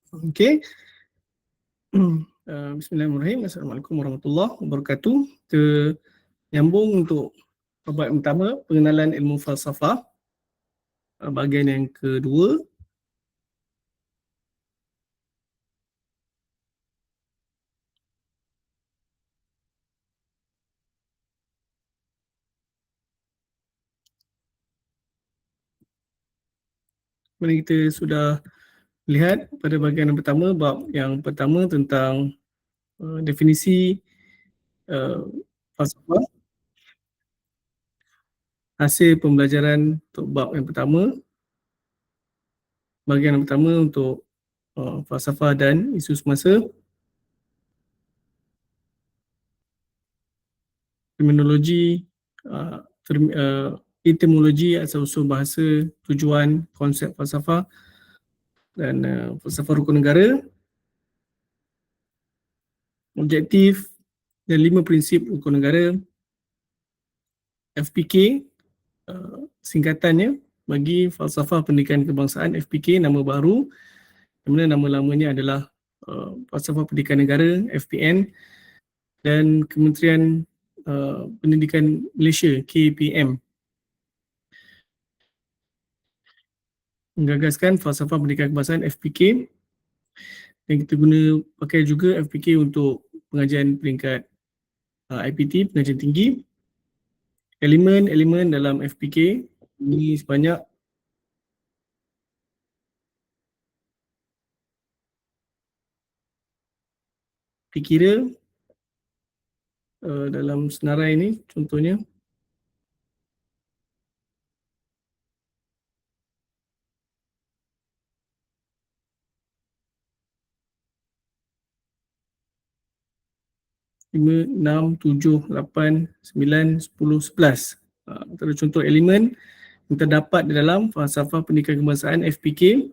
Okey. Bismillahirrahmanirrahim. Assalamualaikum warahmatullahi wabarakatuh. Kita nyambung untuk bab yang pertama, pengenalan ilmu falsafah, bahagian yang kedua. Kemudian kita sudah lihat pada bahagian yang pertama, bab yang pertama tentang definisi falsafah, hasil pembelajaran untuk bab yang pertama, bahagian yang pertama untuk falsafah dan isu semasa, terminologi, etimologi asal-usul bahasa, tujuan, konsep falsafah dan falsafah rukun negara, objektif dan 5 prinsip rukun negara, FPK, singkatannya bagi falsafah pendidikan kebangsaan, FPK nama baru, di mana nama lamanya adalah falsafah pendidikan negara, FPN, dan Kementerian Pendidikan Malaysia, KPM, menggagaskan falsafah pendidikan kebangsaan, FPK, dan kita guna pakai juga FPK untuk pengajian peringkat IPT, pengajian tinggi. Elemen-elemen dalam FPK ini sebanyak dikira dalam senarai ini contohnya lima, enam, tujuh, lapan, sembilan, 10, 11. Antara contoh elemen yang terdapat di dalam falsafah pendidikan kebangsaan FPK.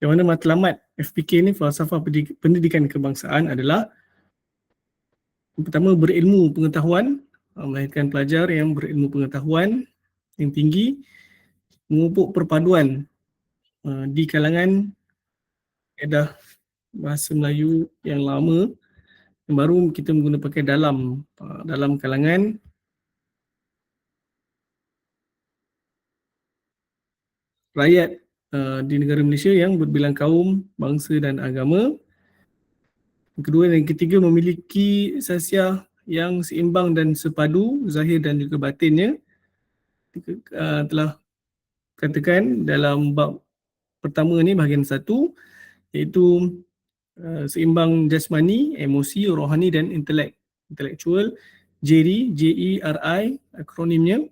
Yang mana matlamat FPK ni, falsafah pendidikan kebangsaan, adalah yang pertama, berilmu pengetahuan, melahirkan pelajar yang berilmu pengetahuan yang tinggi, memupuk perpaduan di kalangan kaedah bahasa Melayu yang lama, yang baru kita menggunakan pakai dalam kalangan rakyat di negara Malaysia yang berbilang kaum, bangsa dan agama. Yang kedua dan yang ketiga, memiliki sasiah yang seimbang dan sepadu, zahir dan juga batinnya. Telah katakan dalam bab pertama ni, bahagian 1, iaitu seimbang jasmani, emosi, rohani dan intelektual, JERI, JERI akronimnya.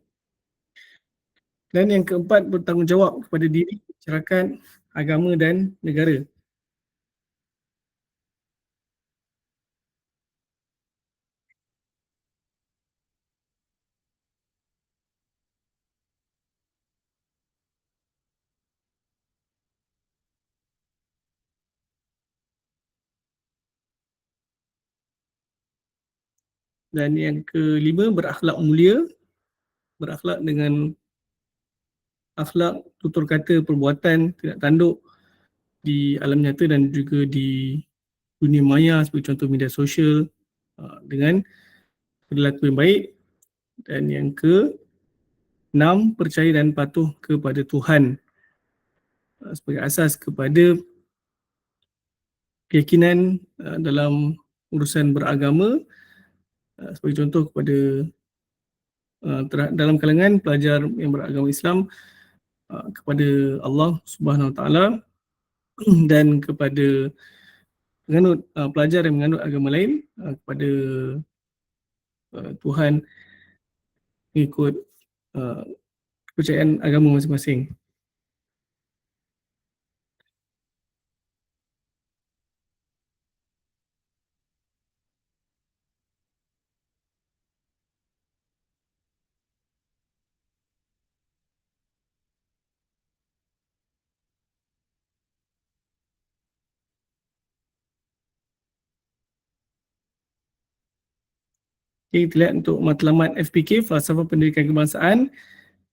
Dan yang keempat, bertanggungjawab kepada diri, masyarakat, agama dan negara. Dan yang kelima, berakhlak mulia, berakhlak dengan akhlak, tutur kata, perbuatan tidak tanduk di alam nyata dan juga di dunia maya seperti contoh media sosial, dengan perilaku yang baik. Dan yang ke-6, percaya dan patuh kepada Tuhan sebagai asas kepada keyakinan dalam urusan beragama, sebagai contoh kepada dalam kalangan pelajar yang beragama Islam, kepada Allah Subhanahu Wa Taala dan kepada pelajar yang menganut agama lain, kepada Tuhan, mengikut kepercayaan agama masing-masing. Okay, kita lihat untuk matlamat FPK, Falsafah Pendidikan Kebangsaan,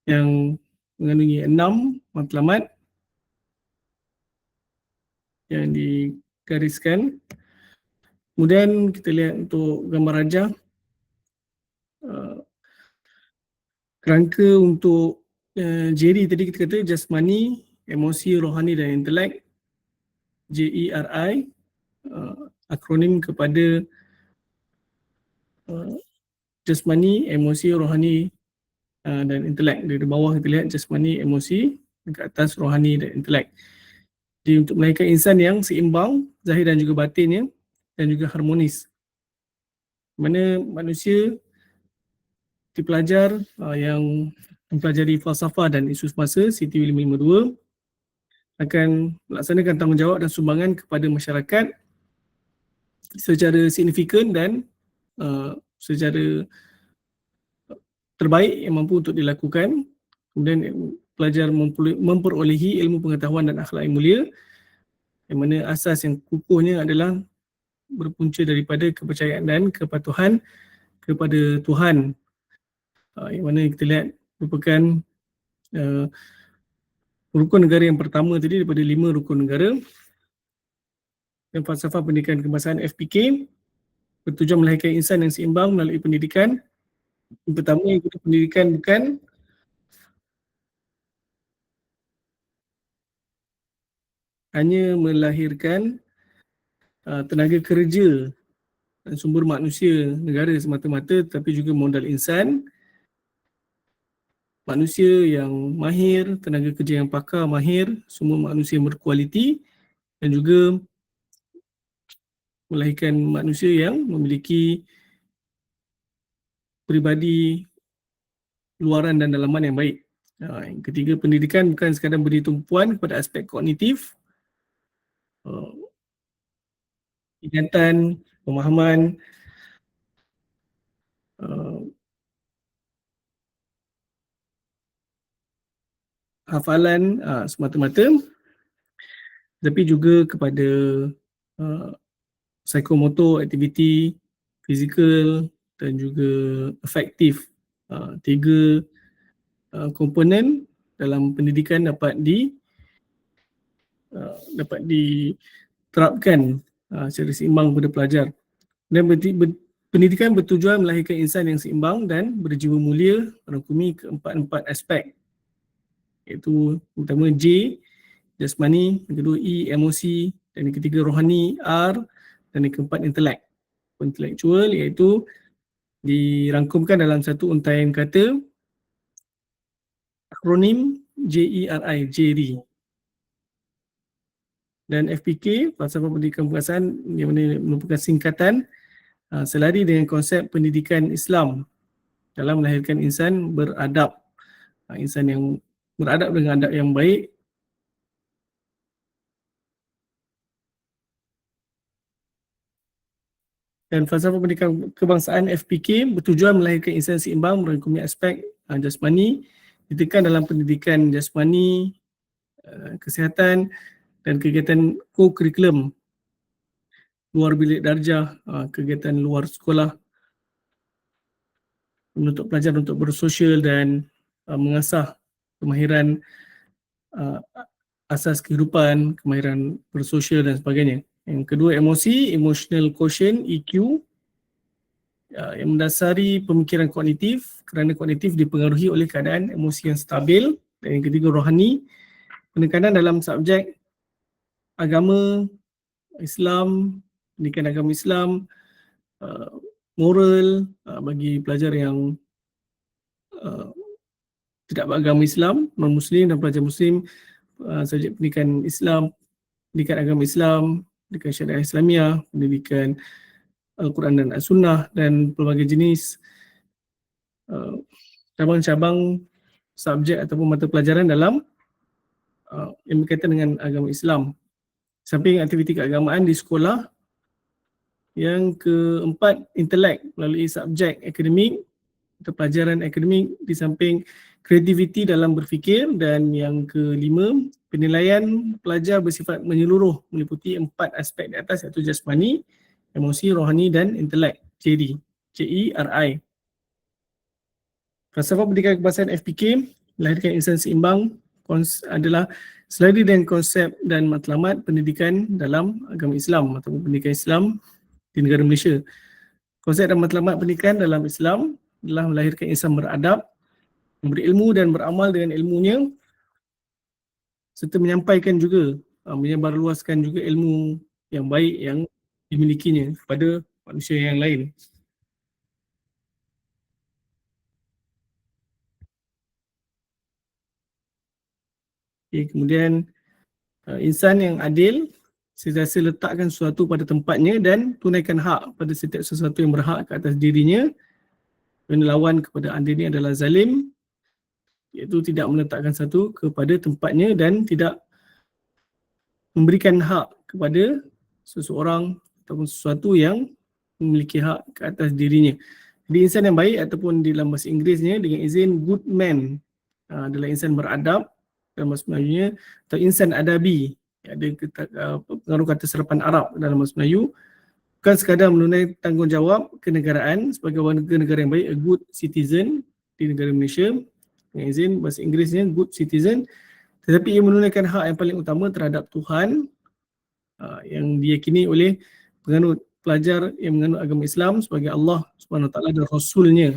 yang mengandungi 6 matlamat yang digariskan. Kemudian kita lihat untuk gambar rajah, kerangka untuk JERI tadi kita kata jasmani, emosi, rohani dan intelek. JERI akronim kepada jasmani, emosi, rohani dan intelek. Dari bawah kita lihat jasmani, emosi, ke atas rohani dan intelek. Jadi untuk melahirkan insan yang seimbang, zahir dan juga batinnya, dan juga harmonis. Mana manusia di pelajar yang mempelajari falsafah dan isu semasa CTV 552 akan melaksanakan tanggungjawab dan sumbangan kepada masyarakat secara signifikan dan secara terbaik yang mampu untuk dilakukan. Kemudian pelajar memperolehi ilmu pengetahuan dan akhlak yang mulia, yang mana asas yang kukuhnya adalah berpunca daripada kepercayaan dan kepatuhan kepada Tuhan, yang mana kita lihat merupakan rukun negara yang pertama tadi daripada 5 rukun negara. Dan falsafah pendidikan kebangsaan FPK bertujuan melahirkan insan yang seimbang melalui pendidikan. Yang pertama, iaitu pendidikan bukan hanya melahirkan tenaga kerja dan sumber manusia negara semata-mata, tetapi juga modal insan, manusia yang mahir, tenaga kerja yang pakar, mahir, semua manusia yang berkualiti, dan juga melahirkan manusia yang memiliki peribadi luaran dan dalaman yang baik. Yang ketiga, pendidikan bukan sekadar beri tumpuan kepada aspek kognitif, ingatan, pemahaman, hafalan semata-mata, tapi juga kepada psikomotor, aktiviti fizikal dan juga afektif. 3 komponen dalam pendidikan dapat diterapkan secara seimbang kepada pelajar. Dan pendidikan bertujuan melahirkan insan yang seimbang dan berjiwa mulia merangkumi keempat-empat aspek, iaitu pertama J, jasmani, yang kedua E, emosi, dan yang ketiga rohani, R, dan yang keempat intelek, intelektual, iaitu dirangkumkan dalam satu untaian kata akronim JERI, JERI. Dan FPK, Falsafah Pendidikan Kebangsaan, yang mana merupakan singkatan selari dengan konsep pendidikan Islam dalam melahirkan insan beradab, insan yang beradab dengan adab yang baik. Dan Falsafah Pendidikan Kebangsaan FPK bertujuan melahirkan insan seimbang merangkumi aspek jasmani, ditekan dalam pendidikan jasmani, kesihatan dan kegiatan co-curriculum luar bilik darjah, kegiatan luar sekolah untuk pelajar untuk bersosial dan mengasah kemahiran asas kehidupan, kemahiran bersosial dan sebagainya. Yang kedua, emosi, emotional quotient, EQ, yang mendasari pemikiran kognitif, kerana kognitif dipengaruhi oleh keadaan emosi yang stabil. Dan yang ketiga, rohani, penekanan dalam subjek agama Islam, pendidikan agama Islam, moral bagi pelajar yang tidak beragama Islam, non-Muslim dan pelajar Muslim, subjek pendidikan Islam, pendidikan agama Islam, pendidikan syariah Islamiah, pendidikan Al-Quran dan As-Sunnah, dan pelbagai jenis cabang-cabang subjek ataupun mata pelajaran dalam yang berkaitan dengan agama Islam. Samping aktiviti keagamaan di sekolah, yang keempat, intelek melalui subjek akademik atau pelajaran akademik di samping kreativiti dalam berfikir. Dan yang kelima, penilaian pelajar bersifat menyeluruh meliputi 4 aspek di atas, iaitu jasmani, emosi, rohani dan intelek, JERI. CERI. Falsafah pendidikan kebangsaan FPK melahirkan insan seimbang adalah selari dengan konsep dan matlamat pendidikan dalam agama Islam atau pendidikan Islam di negara Malaysia. Konsep dan matlamat pendidikan dalam Islam adalah melahirkan insan beradab, memberi ilmu dan beramal dengan ilmunya, serta menyampaikan juga, menyebarluaskan juga ilmu yang baik yang dimilikinya kepada manusia yang lain. Okay, kemudian insan yang adil sentiasa letakkan sesuatu pada tempatnya dan tunaikan hak pada setiap sesuatu yang berhak ke atas dirinya. Dan lawan kepada adil ini adalah zalim, iaitu tidak meletakkan satu kepada tempatnya dan tidak memberikan hak kepada seseorang ataupun sesuatu yang memiliki hak ke atas dirinya. Jadi insan yang baik ataupun di dalam bahasa Inggerisnya dengan izin good man adalah insan beradab dalam bahasa Melayunya, atau insan adabi, ada pengaruh kata serapan Arab dalam bahasa Melayu, bukan sekadar menunaikan tanggungjawab kenegaraan sebagai warga negara yang baik, a good citizen di negara Malaysia dengan izin bahasa Inggerisnya good citizen, tetapi ia menunaikan hak yang paling utama terhadap Tuhan yang diyakini oleh penganut pelajar yang menganut agama Islam sebagai Allah Subhanahu Wa Taala dan Rasulnya,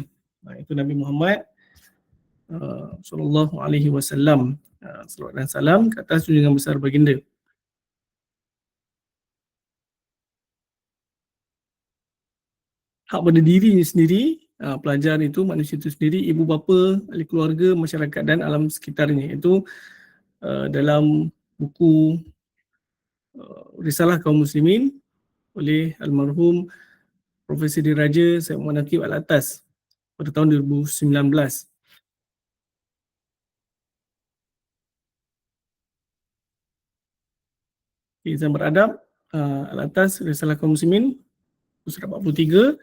itu Nabi Muhammad sallallahu alaihi wasallam. Salawat dan salam ke atas junjungan besar baginda. Hak pada dirinya sendiri, pelajar itu, manusia itu sendiri, ibu bapa, ahli keluarga, masyarakat dan alam sekitarnya. Itu dalam buku Risalah Kaum Muslimin oleh almarhum Profesor Diraja Syed Muhammad Naqib Al-Atas pada tahun 2019. Insan beradab, Al-Atas Risalah Kaum Muslimin surat 43.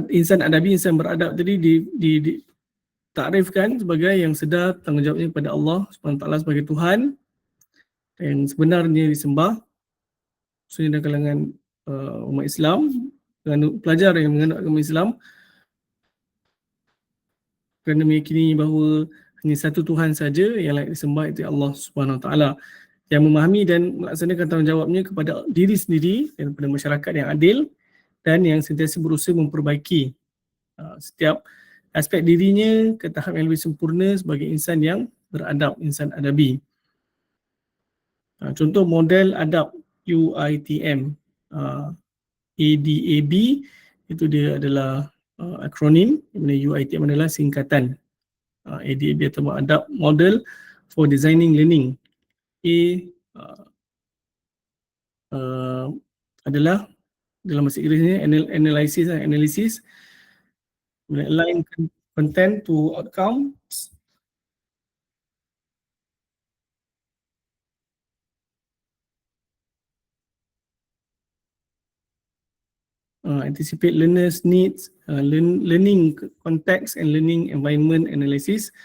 Insan adabi, insan beradab tadi ditakrifkan sebagai yang sedar tanggungjawabnya kepada Allah SWT sebagai Tuhan yang sebenarnya disembah, khususnya dalam kalangan umat Islam, dengan pelajar yang menganut agama Islam, kerana meyakini bahawa hanya satu Tuhan saja yang layak disembah, itu Allah SWT, yang memahami dan melaksanakan tanggungjawabnya kepada diri sendiri dan kepada masyarakat yang adil dan yang sentiasa berusaha memperbaiki setiap aspek dirinya ke tahap yang lebih sempurna sebagai insan yang beradab, insan adabi. Contoh model adab UITM, ADAB, itu dia adalah akronim, di mana UITM adalah singkatan. ADAB atau adab model for designing learning. Adalah dalam bahasa Inggerisnya analysis, align content to outcomes, anticipate learners needs, learning context and learning environment analysis,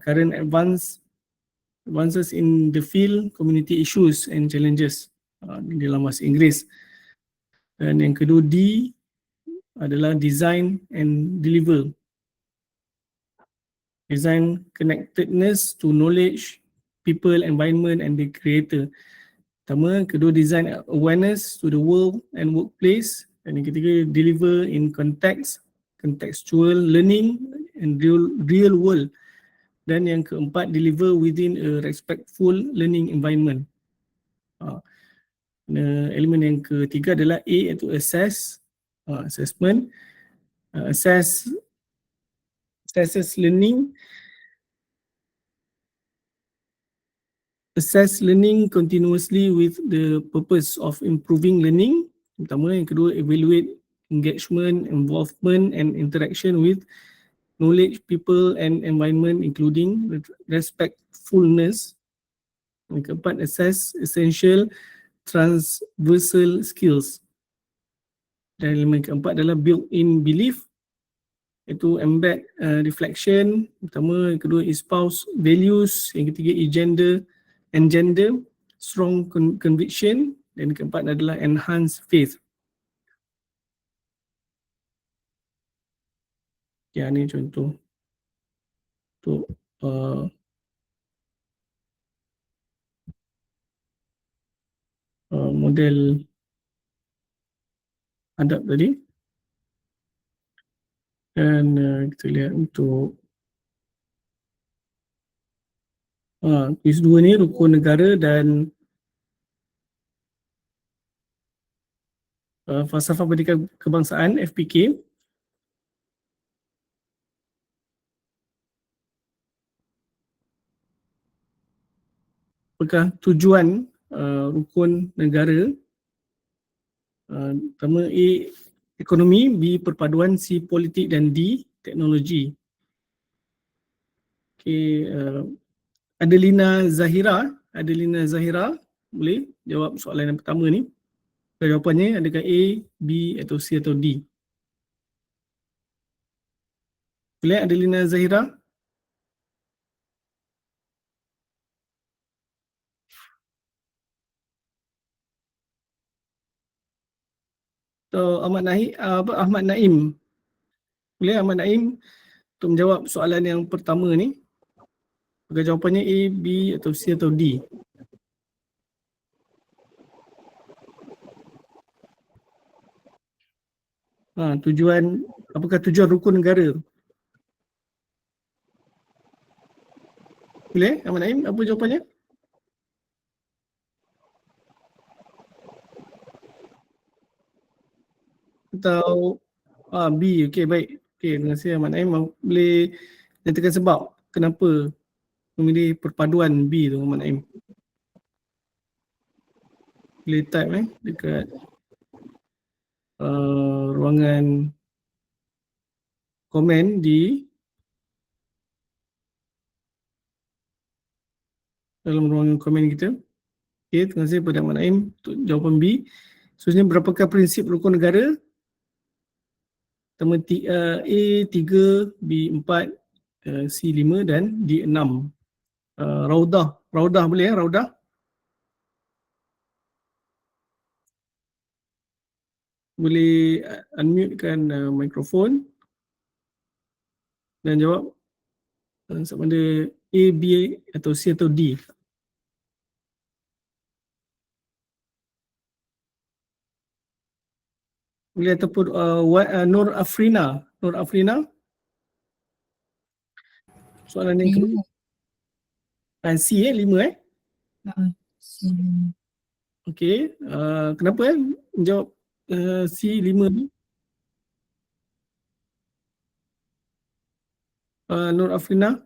current advances in the field, community issues and challenges di dalam bahasa Inggeris. Dan yang kedua D adalah design and deliver, design connectedness to knowledge, people, environment and the creator. Pertama, kedua design awareness to the world and workplace, dan yang ketiga deliver in context, contextual learning and real world, dan yang keempat deliver within a respectful learning environment. Elemen yang ketiga adalah A, iaitu assess, assessment, assess learning continuously with the purpose of improving learning. Pertama, yang kedua evaluate engagement, involvement and interaction with knowledge, people and environment including respectfulness. Yang keempat, assess essential transversal skills. Dan elemen keempat adalah built-in belief, iaitu embed reflection. Pertama, yang kedua espouse values, yang ketiga engender strong conviction, dan yang keempat adalah enhance faith. Yang ni contoh untuk model adab tadi. Dan kita lihat untuk kuis 2 ni rukun negara dan falsafah pendidikan kebangsaan FPK. Apakah tujuan rukun negara? Pertama A, ekonomi, B, perpaduan, C, politik dan D, teknologi. Okay, Adelina Zahira boleh jawab soalan yang pertama ni. Jawapannya adakah A, B atau C atau D? Boleh Adelina Zahira? Atau Ahmad Naim? Boleh Ahmad Naim untuk menjawab soalan yang pertama ni? Apakah jawapannya A, B atau C atau D? Apakah tujuan rukun negara? Boleh Ahmad Naim, apa jawapannya? Atau B, okey baik. Okey, terima kasih Ahmad Naim. Boleh nyatakan sebab kenapa memilih perpaduan B tu Ahmad Naim? Boleh type dekat ruangan komen di dalam ruangan komen kita. Okey, terima kasih kepada Ahmad Naim untuk jawapan B. Seterusnya, berapakah prinsip rukun negara? Pertama A 3, B 4, C 5 dan D 6. Raudah boleh ya, Raudah? Boleh unmutekan mikrofon dan jawab sama ada A, B atau C atau D. Boleh ataupun Nur Afrina. Soalan yang kedua. C 5 C. Okey, kenapa menjawab C 5 ni? Nur Afrina.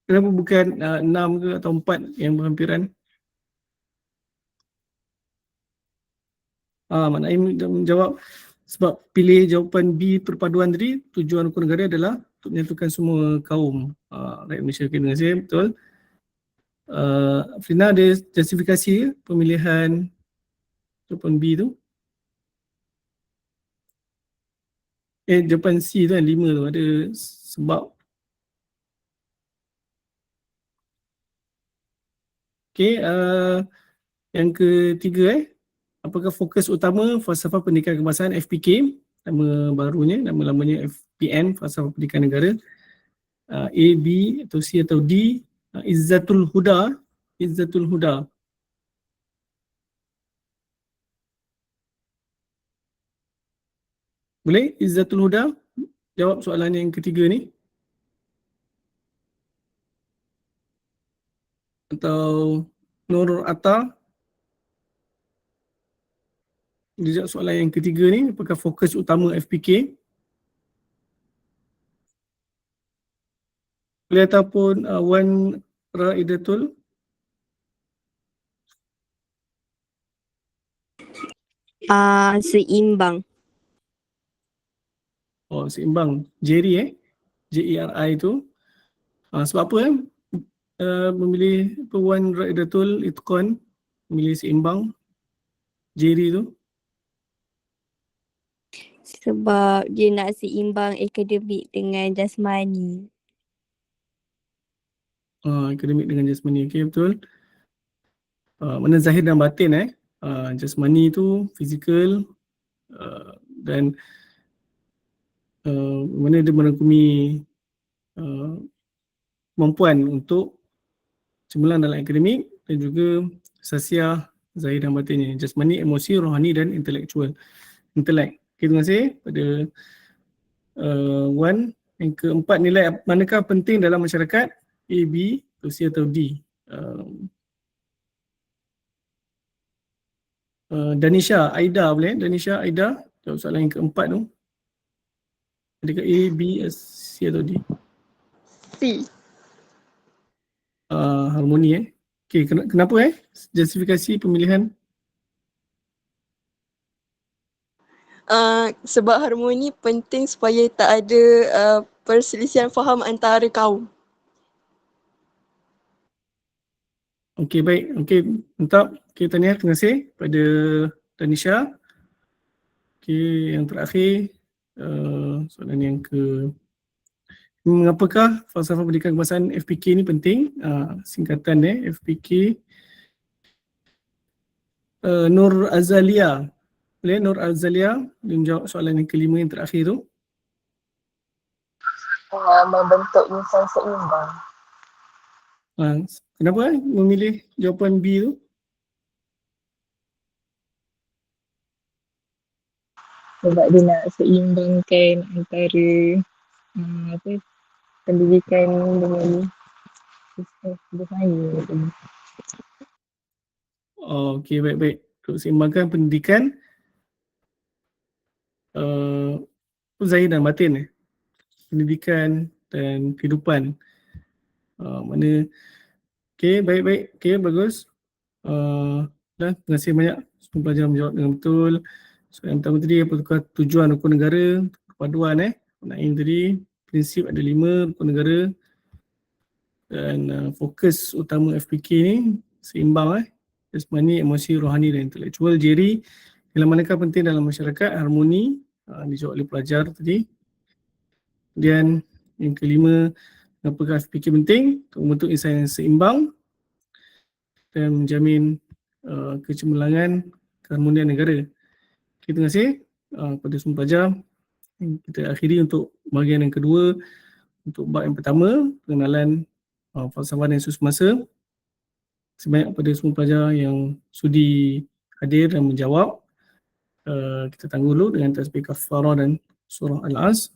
Kenapa bukan 6 ke atau 4 yang berhampiran? Mak Naim menjawab sebab pilih jawapan B perpaduan tadi, tujuan rukun negara adalah untuk menyatukan semua kaum rakyat Malaysia. Okay, terima kasih, betul. Afrina, ada justifikasi pemilihan jawapan B tu? Jawapan C tu kan, 5 tu, ada sebab. Okay, yang ketiga apakah fokus utama falsafah pendidikan kebangsaan FPK, nama barunya, nama lamanya FPN, falsafah pendidikan negara? A, B atau C atau D? Izzatul Huda. Boleh Izzatul Huda jawab soalan yang ketiga ni? Atau Nur Atta dia jawab soalan yang ketiga ni, apakah fokus utama FPK? Boleh ataupun Wan Raidatul? Seimbang. Seimbang. Jerry Jeri tu. Sebab apa memilih Wan Raidatul Itqan, memilih seimbang Jerry tu? Sebab dia nak seimbang akademik dengan jasmani. Akademik dengan jasmani. Okey, betul. Mana zahir dan batin jasmani tu, fizikal, dan mana dia merangkumi kemampuan untuk cemerlang dalam akademik dan juga sasiah zahir dan batinnya, jasmani, emosi, rohani dan intelektual. Intelek. Okay, terima kasih pada Wan. Yang keempat, nilai manakah penting dalam masyarakat? A, B, C atau D? Danisha, Aida boleh? Danisha, Aida, jawab soalan yang keempat tu. Adakah A, B, C atau D? C. Harmoni Okay, kenapa justifikasi pemilihan? Sebab harmoni penting supaya tak ada perselisihan faham antara kaum. Okey, baik. Okey, mantap. Okey, tahniah. Terima kasih pada Danisha. Okey, yang terakhir, soalan yang mengapakah falsafah pendidikan kebangsaan FPK ni penting? Singkatan FPK. Nur Azalia. Boleh Nur Azalia dia menjawab soalan yang kelima yang terakhir tu. Membentuk insan seimbang. Kenapa memilih jawapan B tu? Sebab dia nak seimbangkan antara pendidikan dengan budaya. Okey, baik-baik. Untuk seimbangkan pendidikan zahir dan batin pendidikan dan kehidupan. Mana okey, baik-baik. Okey, bagus. Terima kasih banyak semua pelajar menjawab dengan betul. Soalan pertama tadi, apakah tujuan rukun negara? Perpaduan Naim tadi, prinsip ada 5 rukun negara. Dan fokus utama FPK ni seimbang jasmani, emosi, rohani dan intelektual. Jerry, nilai manakah penting dalam masyarakat? Harmoni, dijawab oleh pelajar tadi. Kemudian yang kelima, apakah FPK penting untuk membentuk insan yang seimbang dan menjamin kecemerlangan keharmonian negara. Okay, terima kasih kepada semua pelajar. Kita akhiri untuk bahagian yang kedua. Untuk bab yang pertama, pengenalan falsafah dan isu semasa. Sebanyak kepada semua pelajar yang sudi hadir dan menjawab. Kita tangguh dulu dengan tasbih kafarah dan surah Al-As.